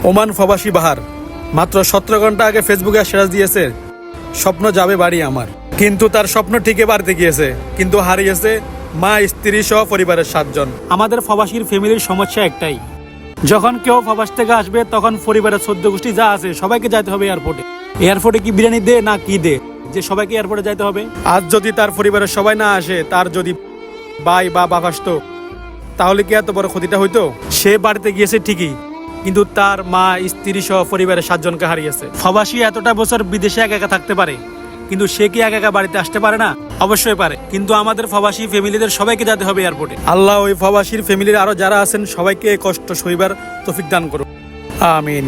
Oman প্রবাসী বাহার মাত্র 17 ঘন্টা আগে ফেসবুকে স্ট্যাটাস দিয়েছে, স্বপ্ন যাবে বাড়ি আমার। কিন্তু তার স্বপ্ন ঠিকই বাড়তে গিয়েছে, কিন্তু হারিয়েছে মা, স্ত্রী সহ পরিবারের 7 জন। আমাদের প্রবাসীর ফ্যামিলির সমস্যা একটাই, যখন কেউ প্রবাস থেকে আসবে তখন পরিবারের 14 গোষ্ঠী যা আছে সবাইকে যেতে হবে এয়ারপোর্টে। এয়ারপোর্টে কি বিরিয়ানি দে না কি দে যে সবাইকে এয়ারপোর্টে যেতে হবে? আজ যদি তার পরিবারের সবাই না আসে, তার যদি ভাই বা বাপ আসতো, তাহলে কি এত বড় ক্ষতিটা হইতো? সে বাড়িতে গিয়েছে ঠিকই, কিন্তু তার মা, স্ত্রী সহ পরিবারের 7 জনকে হারিয়েছে। প্রবাসী এতটা বছর বিদেশে একা একা থাকতে পারে, কিন্তু সে কি একা একা বাড়িতে আসতে পারে না? অবশ্যই পারে, কিন্তু আমাদের প্রবাসী ফ্যামিলিদের সবাইকে যেতে হবে এয়ারপোর্টে। আল্লাহ ওই প্রবাসীর ফ্যামিলির আরো যারা আছেন সবাইকে কষ্ট সইবার তৌফিক দান করুন, আমিন।